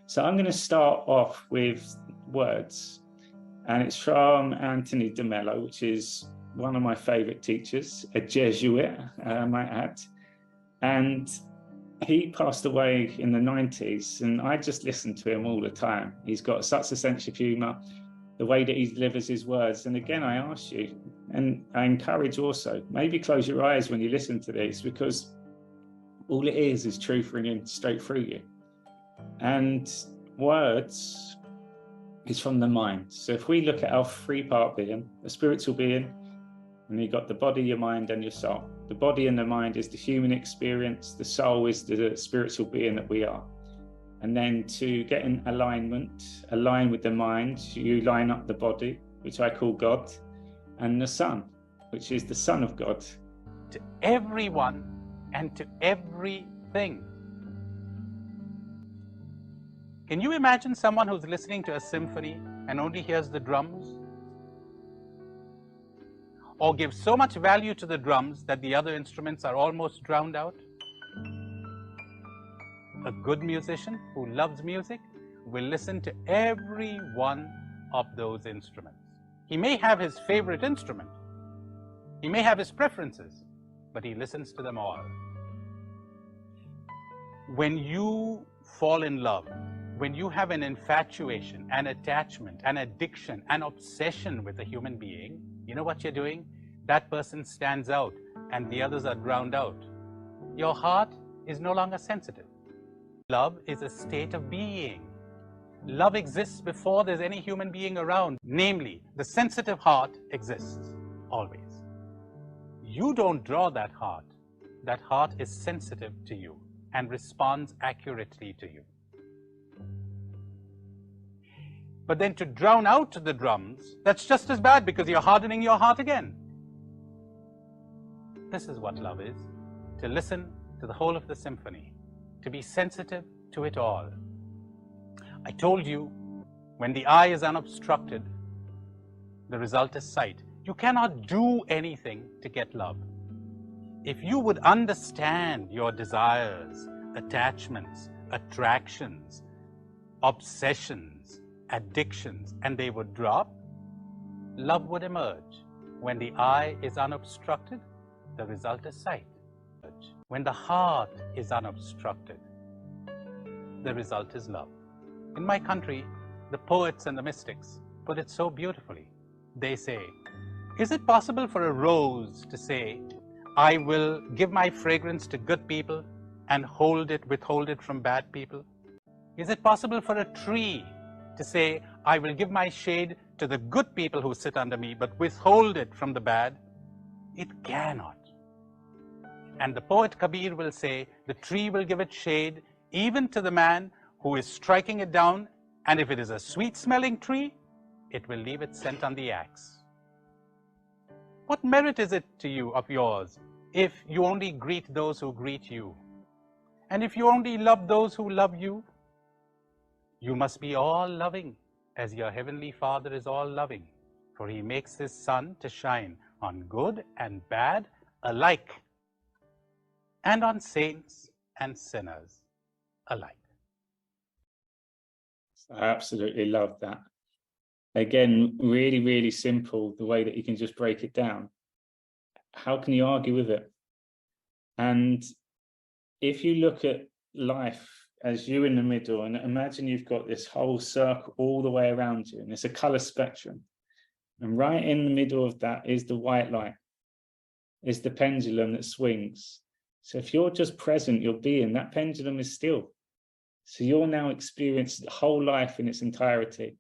So I'm going to start off with words, and it's from Anthony de Mello, which is one of my favorite teachers, a Jesuit, I might add. And he passed away in the 90s, and I just listened to him all the time. He's got such a sense of humor, the way that he delivers his words. And again, I ask you, and I encourage also, maybe close your eyes when you listen to these, because all it is truth ringing straight through you. And words is from the mind. So if we look at our three-part being, the spiritual being, and you've got the body, your mind, and your soul. The body and the mind is the human experience. The soul is the spiritual being that we are. And then to get in alignment, align with the mind, you line up the body, which I call God, and the Son, which is the Son of God. To everyone and to everything. Can you imagine someone who's listening to a symphony and only hears the drums? Or gives so much value to the drums that the other instruments are almost drowned out? A good musician who loves music will listen to every one of those instruments. He may have his favorite instrument, he may have his preferences, but he listens to them all. When you fall in love, when you have an infatuation, an attachment, an addiction, an obsession with a human being, you know what you're doing? That person stands out and the others are drowned out. Your heart is no longer sensitive. Love is a state of being. Love exists before there's any human being around. Namely, the sensitive heart exists always. You don't draw that heart. That heart is sensitive to you and responds accurately to you. But then to drown out the drums, that's just as bad because you're hardening your heart again. This is what love is, to listen to the whole of the symphony, to be sensitive to it all. I told you, when the eye is unobstructed, the result is sight. You cannot do anything to get love. If you would understand your desires, attachments, attractions, obsessions, addictions, and they would drop, love would emerge. When the eye is unobstructed, the result is sight. When the heart is unobstructed, the result is love. In my country, the poets and the mystics put it so beautifully. They say, is it possible for a rose to say, I will give my fragrance to good people and withhold it from bad people? Is it possible for a tree to say, I will give my shade to the good people who sit under me, but withhold it from the bad? It cannot. And the poet Kabir will say, the tree will give its shade even to the man who is striking it down, and if it is a sweet-smelling tree, it will leave its scent on the axe. What merit is it to you of yours if you only greet those who greet you? And if you only love those who love you? You must be all loving, as your heavenly Father is all loving, for he makes his sun to shine on good and bad alike, and on saints and sinners alike. I absolutely love that. Again, really, really simple, the way that you can just break it down. How can you argue with it? And if you look at life as you in the middle, and imagine you've got this whole circle all the way around you, and it's a color spectrum. And right in the middle of that is the white light, is the pendulum that swings. So if you're just present, you're being, that pendulum is still. So you're now experiencing the whole life in its entirety.